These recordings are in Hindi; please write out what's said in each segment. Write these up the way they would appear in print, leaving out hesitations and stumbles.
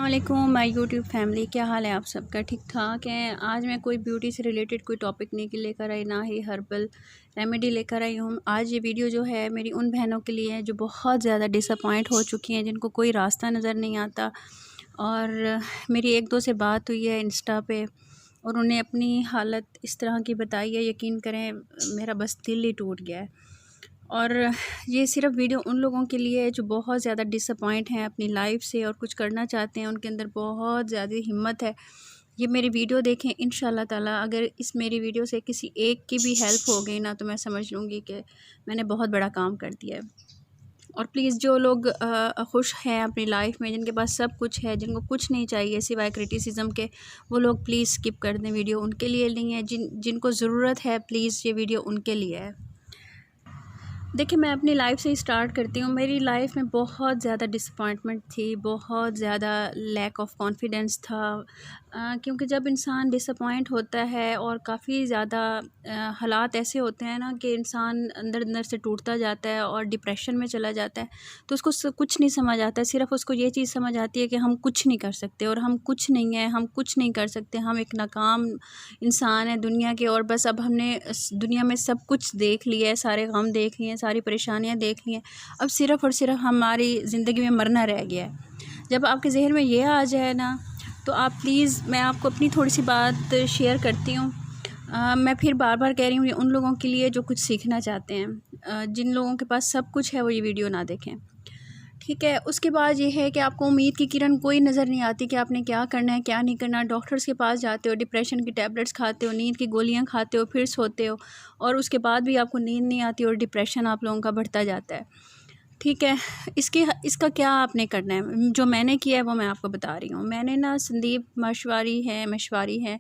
अस्सलामुअलैकुम माय यूट्यूब फैमिली, क्या हाल है आप सबका? ठीक ठाक हैं। आज मैं कोई ब्यूटी से रिलेटेड कोई टॉपिक नहीं लेकर आई, ना ही हर्बल रेमेडी लेकर आई हूँ। आज ये वीडियो जो है मेरी उन बहनों के लिए है जो बहुत ज़्यादा डिसअपॉइंट हो चुकी हैं, जिनको कोई रास्ता नज़र नहीं आता। और मेरी एक दो से बात हुई है इंस्टा पे और उन्हें अपनी हालत इस तरह की बताई है, यकीन करें मेरा बस दिल ही टूट गया है। और ये सिर्फ वीडियो उन लोगों के लिए है जो बहुत ज़्यादा डिसअपॉइंट हैं अपनी लाइफ से और कुछ करना चाहते हैं, उनके अंदर बहुत ज़्यादा हिम्मत है। ये मेरी वीडियो देखें, इंशाल्लाह ताला अगर इस मेरी वीडियो से किसी एक की भी हेल्प हो गई ना, तो मैं समझ लूँगी कि मैंने बहुत बड़ा काम कर दिया है। और प्लीज़ जो लोग खुश हैं अपनी लाइफ में, जिनके पास सब कुछ है, जिनको कुछ नहीं चाहिए सिवाय क्रिटिसिज्म के, वो लोग प्लीज़ स्किप कर दें। वीडियो उनके लिए नहीं है। जिनको ज़रूरत है, प्लीज़ ये वीडियो उनके लिए है। देखिए, मैं अपनी लाइफ से ही स्टार्ट करती हूँ। मेरी लाइफ में बहुत ज़्यादा डिसअपॉइंटमेंट थी, बहुत ज़्यादा लैक ऑफ कॉन्फिडेंस था। क्योंकि जब इंसान डिसअपॉइंट होता है और काफ़ी ज़्यादा हालात ऐसे होते हैं ना कि इंसान अंदर अंदर से टूटता जाता है और डिप्रेशन में चला जाता है, तो उसको कुछ नहीं समझ आता है। सिर्फ उसको ये चीज़ समझ आती है कि हम कुछ नहीं कर सकते और हम कुछ नहीं हैं, हम कुछ नहीं कर सकते, हम एक नाकाम इंसान है दुनिया के। और बस अब हमने दुनिया में सब कुछ देख लिया है, सारे गम देख लिए हैं, सारी परेशानियां देख ली हैं, अब सिर्फ़ और सिर्फ हमारी ज़िंदगी में मरना रह गया है। जब आपके जहन में ये आ जाए ना, तो आप प्लीज़, मैं आपको अपनी थोड़ी सी बात शेयर करती हूँ। मैं फिर बार बार कह रही हूँ, ये उन लोगों के लिए जो कुछ सीखना चाहते हैं। जिन लोगों के पास सब कुछ है वो ये वीडियो ना देखें, ठीक है। उसके बाद ये है कि आपको उम्मीद की किरण कोई नज़र नहीं आती कि आपने क्या करना है, क्या नहीं करना। डॉक्टर्स के पास जाते हो, डिप्रेशन की टैबलेट्स खाते हो, नींद की गोलियां खाते हो, फिर सोते हो और उसके बाद भी आपको नींद नहीं आती और डिप्रेशन आप लोगों का बढ़ता जाता है, ठीक है। इसका क्या आपने करना है? जो मैंने किया है वो मैं आपको बता रही हूँ। मैंने ना, संदीप मशवारी हैं,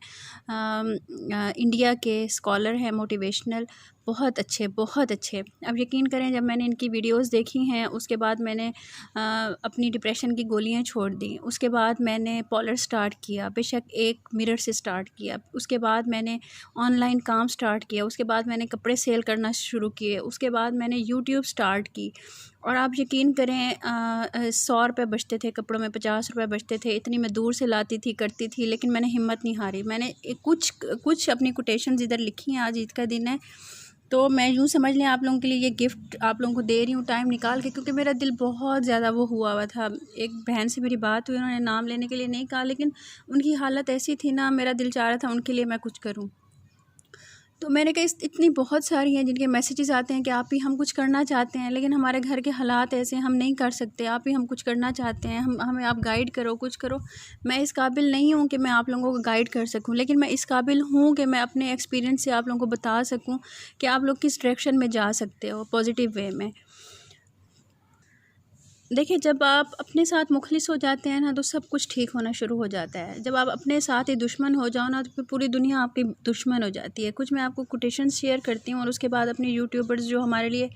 इंडिया के स्कॉलर हैं, मोटिवेशनल, बहुत अच्छे, बहुत अच्छे। अब यकीन करें, जब मैंने इनकी वीडियोस देखी हैं उसके बाद मैंने अपनी डिप्रेशन की गोलियां छोड़ दी। उसके बाद मैंने पॉलर स्टार्ट किया, बेशक एक मिरर से स्टार्ट किया। उसके बाद मैंने ऑनलाइन काम स्टार्ट किया। उसके बाद मैंने कपड़े सेल करना शुरू किए। उसके बाद मैंने यूट्यूब स्टार्ट की। और आप यकीन करें, 100 रुपये बचते थे कपड़ों में, 50 रुपये बचते थे। इतनी मैं दूर से लाती थी, करती थी, लेकिन मैंने हिम्मत नहीं हारी। मैंने कुछ अपनी कोटेशंस इधर लिखी हैं। आज ईद का दिन है, तो मैं यूँ समझ लें आप लोगों के लिए ये गिफ्ट आप लोगों को दे रही हूँ टाइम निकाल के, क्योंकि मेरा दिल बहुत ज़्यादा वो हुआ था। एक बहन से मेरी बात हुई, उन्होंने नाम लेने के लिए नहीं कहा, लेकिन उनकी हालत ऐसी थी ना, मेरा दिल चाह रहा था उनके लिए मैं कुछ करूँ। तो मैंने कहा, इतनी बहुत सारी हैं जिनके मैसेजेस आते हैं कि आप ही, हम कुछ करना चाहते हैं लेकिन हमारे घर के हालात ऐसे, हम नहीं कर सकते, आप ही हम कुछ करना चाहते हैं, हमें आप गाइड करो, कुछ करो। मैं इस काबिल नहीं हूँ कि मैं आप लोगों को गाइड कर सकूँ, लेकिन मैं इस काबिल हूँ कि मैं अपने एक्सपीरियंस से आप लोगों को बता सकूँ कि आप लोग किस डायरेक्शन में जा सकते हो, पॉजिटिव वे में। देखिए, जब आप अपने साथ मुखलिस हो जाते हैं ना, तो सब कुछ ठीक होना शुरू हो जाता है। जब आप अपने साथ ही दुश्मन हो जाओ ना, तो फिर पूरी दुनिया आपकी दुश्मन हो जाती है। कुछ मैं आपको कोटेशन शेयर करती हूँ और उसके बाद अपने यूट्यूबर्स जो हमारे लिए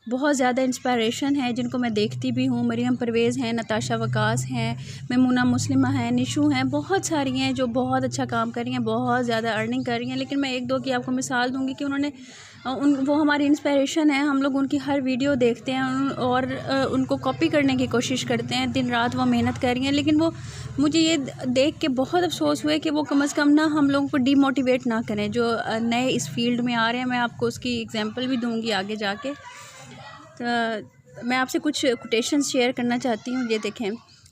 बहुत ज़्यादा इंस्पायरेशन है, जिनको मैं देखती भी हूँ, मरियम परवेज़ हैं, नताशा वकास हैं, ममूना मुस्लिमा हैं, निशू हैं, बहुत सारी हैं जो बहुत अच्छा काम कर रही हैं, बहुत ज़्यादा अर्निंग कर रही हैं। लेकिन मैं एक दो की आपको मिसाल दूँगी कि उन्होंने वो हमारी इंस्पायरेशन है। हम लोग उनकी हर वीडियो देखते हैं और उनको कॉपी करने की कोशिश करते हैं। दिन रात वो मेहनत कर रही हैं, लेकिन वो, मुझे ये देख के बहुत अफसोस हुआ कि वो कम से कम ना हम लोगों को डीमोटिवेट ना करें, जो नए इस फील्ड में आ रहे हैं। मैं आपको उसकी एग्जांपल भी दूंगी आगे जाके। तो मैं आपसे कुछ कोटेशंस शेयर करना चाहती हूँ। ये देखें,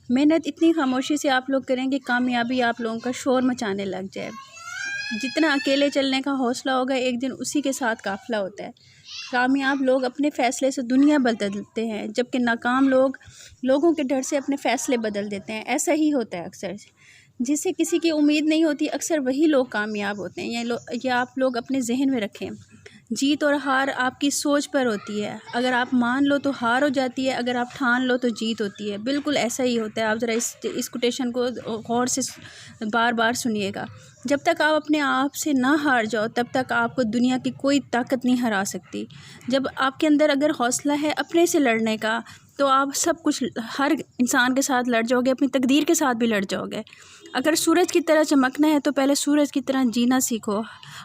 मेहनत इतनी खामोशी से आप लोग करें कि कामयाबी आप लोगों का शोर मचाने लग जाए। जितना अकेले चलने का हौसला होगा, एक दिन उसी के साथ काफ़िला होता है। कामयाब लोग अपने फ़ैसले से दुनिया बदलते हैं, जबकि नाकाम लोग लोगों के डर से अपने फ़ैसले बदल देते हैं। ऐसा ही होता है अक्सर। जिससे किसी की उम्मीद नहीं होती, अक्सर वही लोग कामयाब होते हैं। ये आप लोग अपने जहन में रखें। जीत और हार आपकी सोच पर होती है। अगर आप मान लो तो हार हो जाती है, अगर आप ठान लो तो जीत होती है। बिल्कुल ऐसा ही होता है। आप ज़रा इस कोटेशन को गौर से बार बार सुनिएगा। जब तक आप अपने आप से ना हार जाओ, तब तक आपको दुनिया की कोई ताकत नहीं हरा सकती। जब आपके अंदर अगर हौसला है अपने से लड़ने का, तो आप सब कुछ, हर इंसान के साथ लड़ जाओगे, अपनी तकदीर के साथ भी लड़ जाओगे। अगर सूरज की तरह चमकना है तो पहले सूरज की तरह जीना सीखो।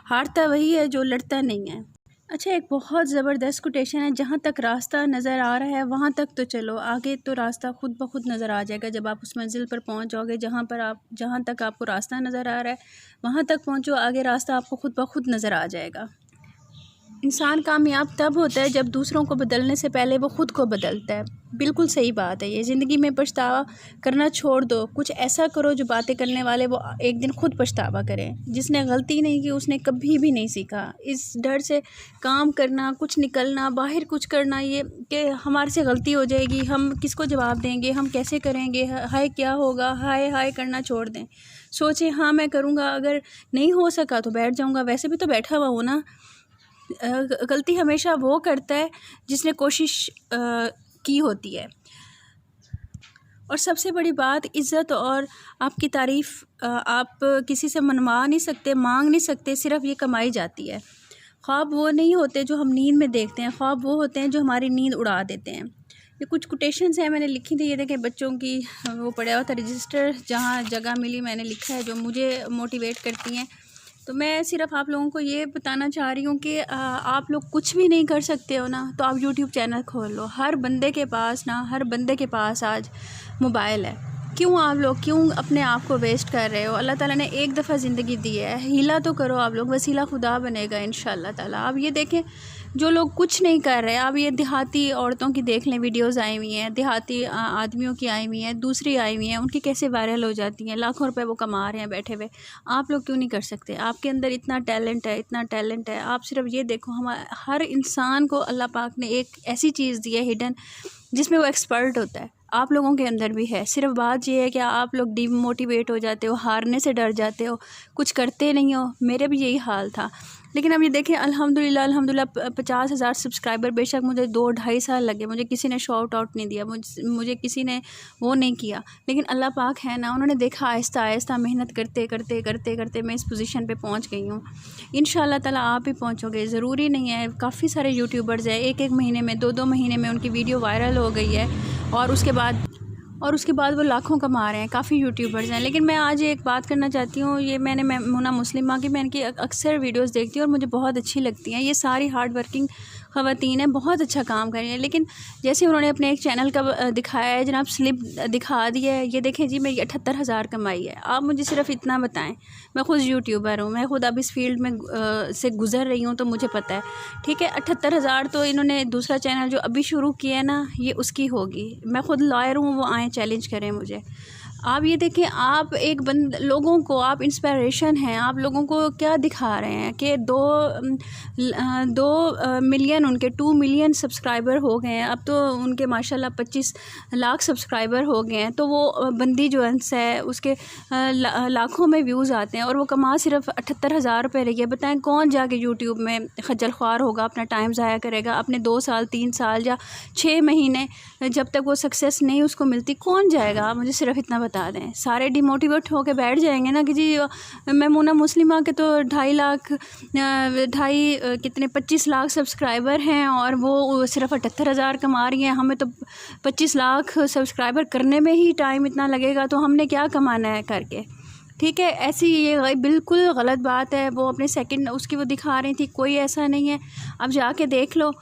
हारता वही है जो लड़ता नहीं है। अच्छा, एक बहुत ज़बरदस्त कोटेशन है, जहाँ तक रास्ता नज़र आ रहा है वहाँ तक तो चलो, आगे तो रास्ता खुद ब खुद नज़र आ जाएगा। जब आप उस मंज़िल पर पहुँच जाओगे जहाँ तक आपको रास्ता नज़र आ रहा है वहाँ तक पहुँचो, आगे रास्ता आपको खुद ब खुद नज़र आ जाएगा। इंसान कामयाब तब होता है जब दूसरों को बदलने से पहले वो ख़ुद को बदलता है। बिल्कुल सही बात है ये। ज़िंदगी में पछतावा करना छोड़ दो, कुछ ऐसा करो जो बातें करने वाले वो एक दिन खुद पछतावा करें। जिसने गलती नहीं की उसने कभी भी नहीं सीखा। इस डर से काम करना, कुछ निकलना, बाहर कुछ करना, ये कि हमारे से गलती हो जाएगी, हम किसको जवाब देंगे, हम कैसे करेंगे, हाय क्या होगा, हाय हाय करना छोड़ दें। सोचें हाँ मैं करूँगा, अगर नहीं हो सका तो बैठ जाऊँगा, वैसे भी तो बैठा हुआ हूँ ना। गलती हमेशा वो करता है जिसने कोशिश की होती है। और सबसे बड़ी बात, इज़्ज़त और आपकी तारीफ़ आप किसी से मनवा नहीं सकते, मांग नहीं सकते, सिर्फ़ ये कमाई जाती है। ख्वाब वो नहीं होते जो हम नींद में देखते हैं, ख्वाब वो होते हैं जो हमारी नींद उड़ा देते हैं। ये कुछ कोटेशंस हैं, मैंने लिखी थी, ये देखें बच्चों की, वो पढ़ा हुआ था रजिस्टर, जहाँ जगह मिली मैंने लिखा है, जो मुझे मोटिवेट करती हैं। तो मैं सिर्फ़ आप लोगों को ये बताना चाह रही हूँ कि आप लोग कुछ भी नहीं कर सकते हो ना, तो आप यूट्यूब चैनल खोल लो। हर बंदे के पास आज मोबाइल है। क्यों अपने आप को वेस्ट कर रहे हो? अल्लाह ताला ने एक दफ़ा ज़िंदगी दी है, हीला तो करो आप लोग, वसीला खुदा बनेगा इंशाअल्लाह ताला। अब ये देखें, जो लोग कुछ नहीं कर रहे, अब ये देहाती औरतों की देख लें, वीडियोस आई हुई हैं, देहाती आदमियों की आई हुई हैं, दूसरी आई हुई हैं, उनकी कैसे वायरल हो जाती हैं, लाखों रुपए वो कमा रहे हैं बैठे हुए। आप लोग क्यों नहीं कर सकते? आपके अंदर इतना टैलेंट है। आप सिर्फ ये देखो, हर इंसान को अल्लाह पाक ने एक ऐसी चीज़ दी है हिडन, जिसमें वो एक्सपर्ट होता है। आप लोगों के अंदर भी है। सिर्फ बात ये है कि आप लोग डिमोटिवेट हो जाते हो, हारने से डर जाते हो, कुछ करते नहीं हो। मेरे भी यही हाल था। लेकिन अब ये देखें, अल्हम्दुलिल्लाह 50,000 सब्सक्राइबर। बेशक मुझे 2-2.5 साल लगे, मुझे किसी ने शॉट आउट नहीं दिया, मुझे किसी ने वो नहीं किया, लेकिन अल्लाह पाक है ना, उन्होंने देखा आहिस्ता मेहनत करते मैं इस पोजीशन पे पहुंच गई हूँ। इंशाअल्लाह ताला आप भी पहुंचोगे, ज़रूरी नहीं है। काफ़ी सारे यूट्यूबर्स हैं, एक महीने में, 2 महीने में उनकी वीडियो वायरल हो गई है, और उसके बाद वो लाखों कमा रहे हैं। काफ़ी यूट्यूबर्स हैं। लेकिन मैं आज एक बात करना चाहती हूँ, ये मैंने मुना मुस्लिमा की, मैं इनकी अक्सर वीडियोस देखती हूँ और मुझे बहुत अच्छी लगती हैं। ये सारी हार्ड वर्किंग ख़वातीन हैं, बहुत अच्छा काम कर रही हैं। लेकिन जैसे उन्होंने अपने एक चैनल का दिखाया है जनाब, स्लिप दिखा दी है, ये देखें जी, मेरी 78,000 कमाई है। आप मुझे सिर्फ इतना बताएं, मैं ख़ुद यूट्यूबर हूँ, मैं ख़ुद अब इस फील्ड में से गुज़र रही हूँ, तो मुझे पता है। ठीक है, 78,000 तो इन्होंने दूसरा चैनल जो अभी शुरू किया है ना, ये उसकी होगी। मैं ख़ुद लॉयर हूँ, वो आएँ चैलेंज करें मुझे। आप ये देखें, आप लोगों को, आप इंस्पिरेशन हैं। आप लोगों को क्या दिखा रहे हैं कि 2 मिलियन, उनके 2 मिलियन सब्सक्राइबर हो गए हैं। अब तो उनके माशाल्लाह 25 लाख सब्सक्राइबर हो गए हैं। तो वो बंदी जो है उसके लाखों में व्यूज़ आते हैं, और वो कमा सिर्फ 78,000 रुपये रही है। बताएं, कौन जाके यूट्यूब में खज्जल ख्वार होगा, अपना टाइम ज़ाया करेगा, अपने 2 साल 3 साल या 6 महीने, जब तक वो सक्सेस नहीं उसको मिलती, कौन जाएगा? आप मुझे सिर्फ इतना बता दें। सारे डिमोटिवेट होकर बैठ जाएंगे ना कि जी मैं मुना मुस्लिमा के तो 25 लाख सब्सक्राइबर हैं और वो सिर्फ 78,000 कमा रही हैं। हमें तो 25 लाख सब्सक्राइबर करने में ही टाइम इतना लगेगा, तो हमने क्या कमाना है करके? ठीक है, ऐसी ये बिल्कुल गलत बात है। वो अपने सेकंड उसकी वो दिखा रही थी, कोई ऐसा नहीं है। अब जाके देख लो।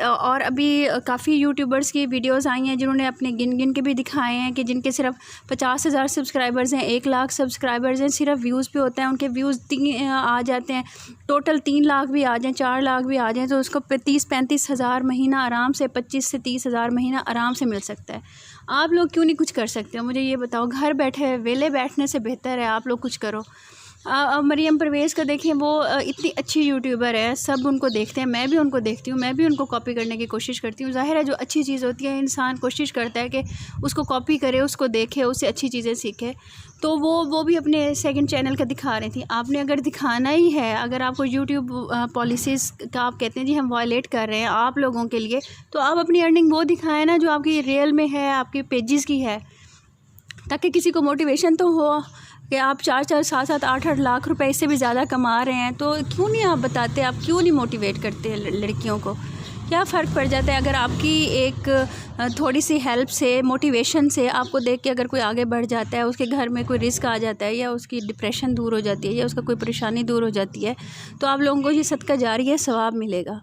और अभी काफ़ी यूट्यूबर्स की वीडियोस आई हैं जिन्होंने अपने गिन के भी दिखाए हैं कि जिनके सिर्फ 50,000 सब्सक्राइबर्स हैं, 1 लाख सब्सक्राइबर्स हैं, सिर्फ व्यूज़ पे होता है। उनके व्यूज़ आ जाते हैं, टोटल 3 लाख भी आ जाएँ, 4 लाख भी आ जाएँ, तो उसको 30-35 हज़ार महीना आराम से, 25 से 30 हज़ार महीना आराम से मिल सकता है। आप लोग क्यों नहीं कुछ कर सकते हो? मुझे ये बताओ। घर बैठे वेले बैठने से बेहतर है आप लोग कुछ करो। मरियम परवेज़ का देखें, वो इतनी अच्छी यूट्यूबर है, सब उनको देखते हैं, मैं भी उनको देखती हूँ, मैं भी उनको कॉपी करने की कोशिश करती हूँ। ज़ाहिर है, जो अच्छी चीज़ होती है इंसान कोशिश करता है कि उसको कॉपी करे, उसको देखे, उससे अच्छी चीज़ें सीखे। तो वो भी अपने सेकंड चैनल का दिखा रही थी। आपने अगर दिखाना ही है, अगर आपको यूट्यूब पॉलिसीज़ का आप कहते हैं जी हम वायलेट कर रहे हैं आप लोगों के लिए, तो आप अपनी अर्निंग वो दिखाएं ना जो आपकी रियल में है, आपके पेजेस की है, ताकि किसी को मोटिवेशन तो हो कि आप 4-4, 7-7, 8-8 लाख रुपए इससे भी ज़्यादा कमा रहे हैं। तो क्यों नहीं आप बताते? आप क्यों नहीं मोटिवेट करते लड़कियों को? क्या फ़र्क पड़ जाता है अगर आपकी एक थोड़ी सी हेल्प से, मोटिवेशन से आपको देख के अगर कोई आगे बढ़ जाता है, उसके घर में कोई रिस्क आ जाता है, या उसकी डिप्रेशन दूर हो जाती है, या उसका कोई परेशानी दूर हो जाती है, तो आप लोगों को ये सदका जारिया सवाब मिलेगा।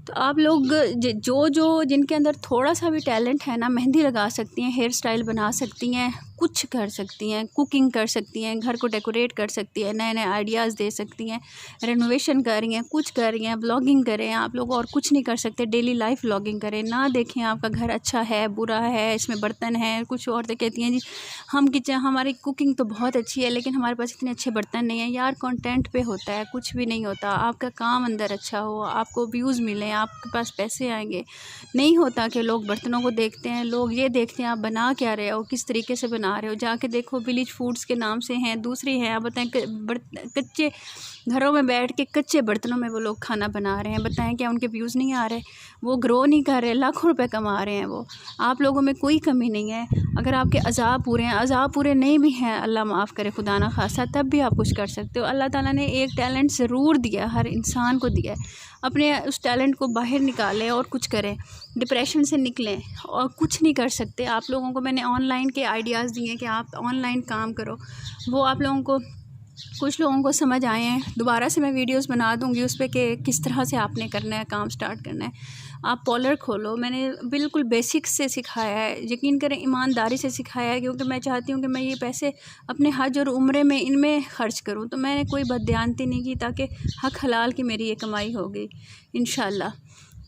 तो आप लोग जो जिनके अंदर थोड़ा सा भी टैलेंट है ना, मेहंदी लगा सकती हैं, हेयर स्टाइल बना सकती हैं, कुछ कर सकती हैं, कुकिंग कर सकती हैं, घर को डेकोरेट कर सकती हैं, नए नए आइडियाज़ दे सकती हैं, रेनोवेशन कर रही हैं, कुछ कर रही हैं, ब्लॉगिंग करें आप लोग, और कुछ नहीं कर सकते, डेली लाइफ ब्लॉगिंग करें। ना देखें आपका घर अच्छा है बुरा है, इसमें बर्तन हैं। कुछ औरतें कहती हैं जी हम किचन हमारी कुकिंग तो बहुत अच्छी है लेकिन हमारे पास इतने अच्छे बर्तन नहीं हैं। यार कंटेंट पे होता है, कुछ भी नहीं होता। आपका काम अंदर अच्छा हो, आपको व्यूज़ मिलें, आपके पास पैसे आएंगे। नहीं होता कि लोग बर्तनों को देखते हैं, लोग ये देखते हैं आप बना क्या रहे हो, किस तरीके से बना रहे हो। जाके देखो विलेज फूड्स के नाम से हैं, दूसरी हैं। आप बताएं कच्चे घरों में बैठ के कच्चे बर्तनों में वो लोग खाना बना रहे हैं। बताएं क्या उनके व्यूज़ नहीं आ रहे? वो ग्रो नहीं कर रहे, लाखों रुपए कमा रहे हैं वो। आप लोगों में कोई कमी नहीं है। अगर आपके अज़ाब पूरे हैं, अज़ाब पूरे नहीं भी हैं, अल्लाह माफ़ करे खुदा ना खासा, तब भी आप कुछ कर सकते हो। अल्लाह ताला ने एक टैलेंट ज़रूर दिया, हर इंसान को दिया है। अपने उस टैलेंट को बाहर निकालें और कुछ करें, डिप्रेशन से निकलें। और कुछ नहीं कर सकते। आप लोगों को मैंने ऑनलाइन के आइडियाज़ दिए कि आप ऑनलाइन काम करो, वो आप लोगों को कुछ लोगों को समझ आए हैं। दोबारा से मैं वीडियोस बना दूंगी उस पर कि किस तरह से आपने करना है, काम स्टार्ट करना है। आप पॉलर खोलो, मैंने बिल्कुल बेसिक्स से सिखाया है, यकीन करें ईमानदारी से सिखाया है, क्योंकि मैं चाहती हूँ कि मैं ये पैसे अपने हज और उम्रे में इनमें ख़र्च करूँ। तो मैंने कोई बददियानती नहीं की, ताकि हक हलाल की मेरी ये कमाई होगी इंशाल्लाह।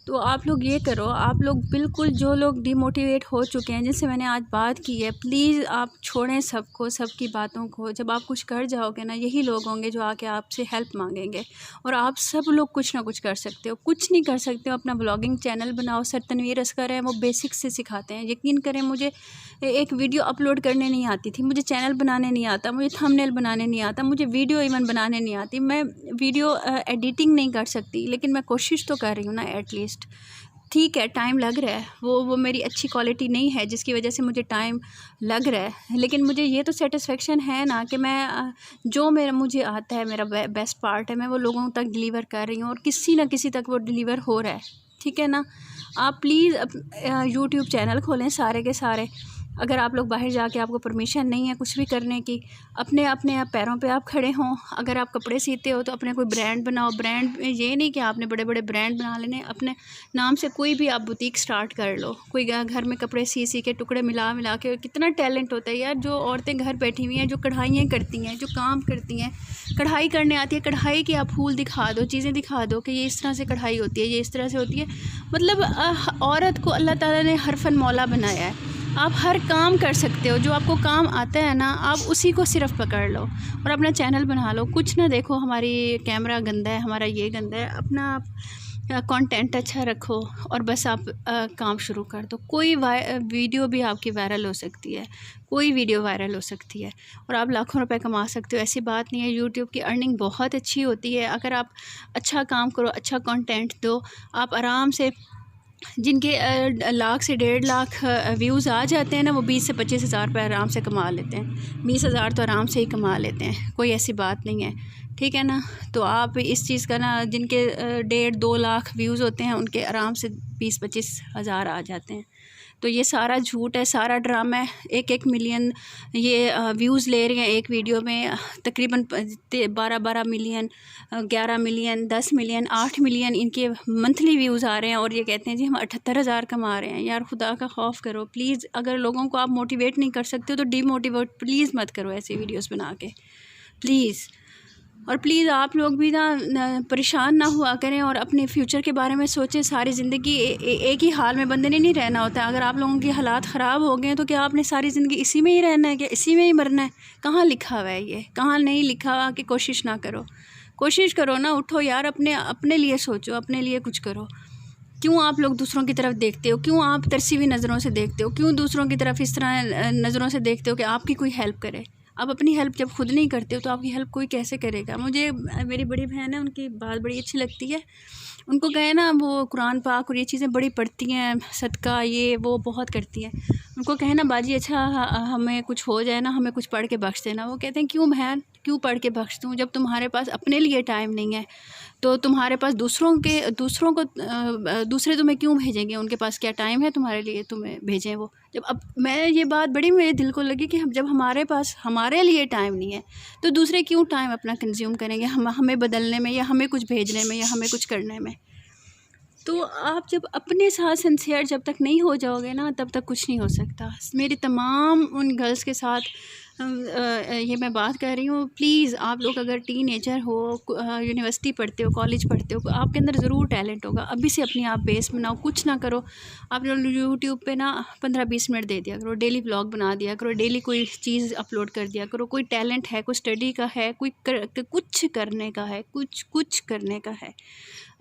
तो आप लोग ये करो, आप लोग बिल्कुल जो लोग डिमोटिवेट हो चुके हैं, जिनसे मैंने आज बात की है, प्लीज़ आप छोड़ें सबको, सबकी बातों को। जब आप कुछ कर जाओगे ना, यही लोग होंगे जो आके आपसे हेल्प मांगेंगे। और आप सब लोग कुछ ना कुछ कर सकते हो। कुछ नहीं कर सकते हो, अपना ब्लॉगिंग चैनल बनाओ। सर तनवीर असगर है, वो बेसिक्स से सिखाते हैं। यकीन करें मुझे एक वीडियो अपलोड करने नहीं आती थी, मुझे चैनल बनाने नहीं आता, मुझे थंबनेल बनाने नहीं आता, मुझे वीडियो इवन बनाने नहीं आती। मैं वीडियो एडिटिंग नहीं कर सकती, लेकिन मैं कोशिश तो कर रही हूँ ना एटलीस्ट। ठीक है, टाइम लग रहा है, वो मेरी अच्छी क्वालिटी नहीं है जिसकी वजह से मुझे टाइम लग रहा है, लेकिन मुझे ये तो सेटिस्फेक्शन है ना कि मैं जो मुझे आता है, मेरा बेस्ट पार्ट है, मैं वो लोगों तक डिलीवर कर रही हूँ, और किसी ना किसी तक वो डिलीवर हो रहा है। ठीक है ना? आप प्लीज़ यूट्यूब चैनल खोलें सारे के सारे। अगर आप लोग बाहर जाके आपको परमिशन नहीं है कुछ भी करने की, अपने अपने आप पैरों पे आप खड़े हों। अगर आप कपड़े सीते हो तो अपने कोई ब्रांड बनाओ। ब्रांड में ये नहीं कि आपने बड़े बड़े ब्रांड बना लेने, अपने नाम से कोई भी आप बुटीक स्टार्ट कर लो। कोई घर में कपड़े सी के टुकड़े मिला मिला के, कितना टैलेंट होता है यार। जो औरतें घर बैठी हुई हैं, जो कढ़ाइयाँ करती हैं, जो काम करती हैं, कढ़ाई करने आती है, कढ़ाई की आप फूल दिखा दो, चीज़ें दिखा दो कि ये इस तरह से कढ़ाई होती है, ये इस तरह से होती है। मतलब औरत को अल्लाह ताला ने हरफन मौला बनाया है। आप हर काम कर सकते हो, जो आपको काम आता है ना, आप उसी को सिर्फ पकड़ लो और अपना चैनल बना लो। कुछ ना देखो हमारी कैमरा गंदा है, हमारा ये गंदा है, अपना कंटेंट अच्छा रखो और बस आप काम शुरू कर दो। कोई वीडियो भी आपकी वायरल हो सकती है, कोई वीडियो वायरल हो सकती है और आप लाखों रुपए कमा सकते हो। ऐसी बात नहीं है। यूट्यूब की अर्निंग बहुत अच्छी होती है। अगर आप अच्छा काम करो, अच्छा कंटेंट दो, आप आराम से, जिनके लाख से 1.5 लाख व्यूज़ आ जाते हैं ना, वो 20 से 25 हज़ार रुपये आराम से कमा लेते हैं। 20 हज़ार तो आराम से ही कमा लेते हैं, कोई ऐसी बात नहीं है। ठीक है ना? तो आप इस चीज़ का ना, जिनके 1.5-2 लाख व्यूज़ होते हैं, उनके आराम से 20-25 हज़ार आ जाते हैं। तो ये सारा झूठ है, सारा ड्रामा है। 1-1 मिलियन ये व्यूज़ ले रही हैं एक वीडियो में, तकरीबन 12-12 मिलियन, 11 मिलियन, 10 मिलियन, 8 मिलियन इनके मंथली व्यूज़ आ रहे हैं, और ये कहते हैं जी हम 78,000 कमा रहे हैं। यार खुदा का खौफ करो प्लीज़। अगर लोगों को आप मोटिवेट नहीं कर सकते हो तो डीमोटिवेट प्लीज़ मत करो ऐसी वीडियोज़ बना के, प्लीज़। और प्लीज़ आप लोग भी ना परेशान ना हुआ करें और अपने फ्यूचर के बारे में सोचें। सारी ज़िंदगी एक ही हाल में बंदे ने नहीं रहना होता है। अगर आप लोगों के हालात ख़राब हो गए तो क्या आपने सारी ज़िंदगी इसी में ही रहना है? क्या इसी में ही मरना है? कहाँ लिखा हुआ है ये? कहाँ नहीं लिखा हुआ कि कोशिश ना करो? कोशिश करो ना, उठो यार, अपने लिए सोचो, अपने लिए कुछ करो। क्यों आप लोग दूसरों की तरफ देखते हो? क्यों आप तरसी हुई नज़रों से देखते हो? क्यों दूसरों की तरफ इस तरह नज़रों से देखते हो कि आपकी कोई हेल्प करे? आप अपनी हेल्प जब खुद नहीं करते हो तो आपकी हेल्प कोई कैसे करेगा? मुझे मेरी बड़ी बहन है, उनकी बात बड़ी अच्छी लगती है। उनको कहे ना वो कुरान पाक और ये चीज़ें बड़ी पढ़ती हैं, सदका ये वो बहुत करती हैं, उनको कहे ना बाजी अच्छा हमें कुछ हो जाए ना, हमें कुछ पढ़ के बख्श देना। वो कहते हैं क्यों बहन, क्यों पढ़ के बख्श दूँ, जब तुम्हारे पास अपने लिए टाइम नहीं है तो तुम्हारे पास दूसरों को दूसरे तुम्हें क्यों भेजेंगे, उनके पास क्या टाइम है तुम्हारे लिए तुम्हें भेजें वो। जब अब मैं ये बात बड़ी मेरे दिल को लगी कि जब हमारे पास हमारे लिए टाइम नहीं है तो दूसरे क्यों टाइम अपना कंज्यूम करेंगे हमें बदलने में या हमें कुछ भेजने में या हमें कुछ करने में। तो आप जब अपने साथ सिंसियर जब तक नहीं हो जाओगे ना तब तक कुछ नहीं हो सकता। मेरी तमाम उन गर्ल्स के साथ ये मैं बात कर रही हूँ, प्लीज़ आप लोग अगर टीनेजर हो, यूनिवर्सिटी पढ़ते हो, कॉलेज पढ़ते हो, आपके अंदर ज़रूर टैलेंट होगा, अभी से अपनी आप बेस बनाओ। कुछ ना करो, आप लोग यूट्यूब पे ना 15-20 मिनट दे दिया करो, डेली व्लॉग बना दिया करो, डेली कोई चीज़ अपलोड कर दिया करो। कोई टैलेंट है, कोई स्टडी का है, कुछ करने का है, कुछ करने का है,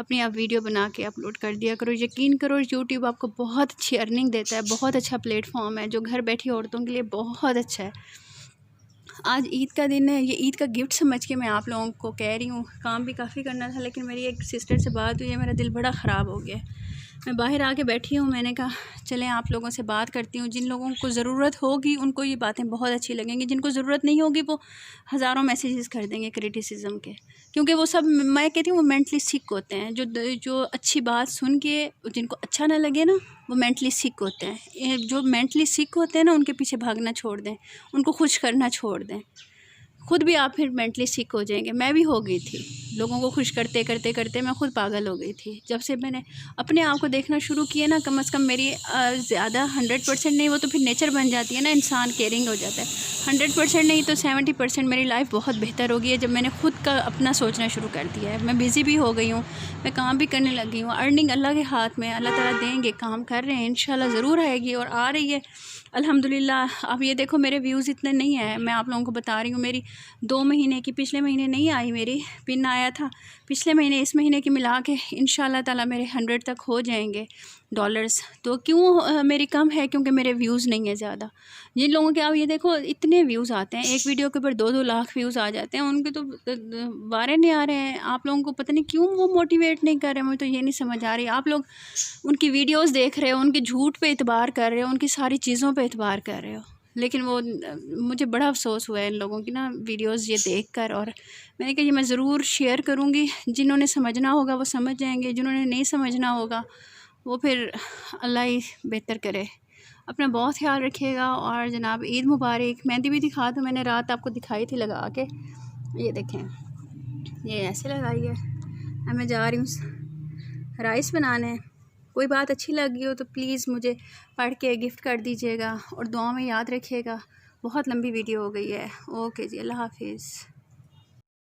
अपनी आप वीडियो बना के अपलोड कर दिया करो। यकीन करो यूट्यूब आपको बहुत अच्छी अर्निंग देता है, बहुत अच्छा प्लेटफॉर्म है जो घर बैठी औरतों के लिए बहुत अच्छा है। आज ईद का दिन है, ये ईद का गिफ्ट समझ के मैं आप लोगों को कह रही हूँ। काम भी काफ़ी करना था लेकिन मेरी एक सिस्टर से बात हुई है, मेरा दिल बड़ा ख़राब हो गया। मैं बाहर आके बैठी हूँ, मैंने कहा चलें आप लोगों से बात करती हूँ। जिन लोगों को ज़रूरत होगी उनको ये बातें बहुत अच्छी लगेंगी, जिनको ज़रूरत नहीं होगी वो हज़ारों मैसेजेस कर देंगे क्रिटिसिज्म के, क्योंकि वो सब मैं कहती हूँ वो मेंटली सिक होते हैं। जो अच्छी बात सुन के जिनको अच्छा ना लगे ना वो मेंटली सिक होते हैं। जो मेंटली सिक होते हैं ना उनके पीछे भागना छोड़ दें, उनको खुश करना छोड़ दें, खुद भी आप फिर मेंटली सिक हो जाएंगे। मैं भी हो गई थी, लोगों को खुश करते करते करते मैं खुद पागल हो गई थी। जब से मैंने अपने आप को देखना शुरू किया ना, कम से कम मेरी ज़्यादा 100% नहीं, वो तो फिर नेचर बन जाती है ना, इंसान केयरिंग हो जाता है। 100% नहीं तो 70% मेरी लाइफ बहुत बेहतर हो गई है जब मैंने खुद का अपना सोचना शुरू कर दिया है। मैं बिज़ी भी हो गई हूँ, मैं काम भी करने लगी हूँ। अर्निंग अल्लाह के हाथ में, अल्लाह ताला देंगे, काम कर रहे हैं, इंशाल्लाह ज़रूर आएगी और आ रही है अल्हम्दुलिल्लाह। अब ये देखो मेरे व्यूज़ इतने नहीं है, मैं आप लोगों को बता रही हूँ। मेरी 2 महीने की, पिछले महीने नहीं आई, मेरी पिन आया था पिछले महीने, इस महीने की मिला के इंशाल्लाह ताला मेरे 100 तक हो जाएंगे डॉलर्स। तो क्यों मेरी कम है, क्योंकि मेरे व्यूज़ नहीं है ज़्यादा। जिन लोगों के आप ये देखो इतने व्यूज़ आते हैं, एक वीडियो के ऊपर 2-2 लाख व्यूज़ आ जाते हैं, उनके तो वारे नहीं आ रहे हैं। आप लोगों को पता नहीं क्यों वो मोटिवेट नहीं कर रहे, मुझे तो ये नहीं समझ आ रही। आप लोग उनकी वीडियोस देख रहे हो, उनके झूठ पे इतबार कर रहे हो, उनकी सारी चीज़ों पे इतबार कर रहे हो, लेकिन वो मुझे बड़ा अफसोस हुआ है इन लोगों की ना वीडियोस ये देखकर। और मैंने कहा ये मैं ज़रूर शेयर करूँगी, जिन्होंने समझना होगा वो समझ जाएंगे, जिन्होंने नहीं समझना होगा वो फिर अल्लाह ही बेहतर करे। अपना बहुत ख्याल रखिएगा और जनाब ईद मुबारक। मेहंदी भी दिखा दूँ, मैंने रात आपको दिखाई थी लगा के, ये देखें, ये ऐसे लगाई है। अब मैं जा रही हूँ राइस बनाने। कोई बात अच्छी लगी हो तो प्लीज़ मुझे पढ़ के गिफ्ट कर दीजिएगा और दुआ में याद रखिएगा। बहुत लंबी वीडियो हो गई है। ओके जी, अल्लाह हाफिज़।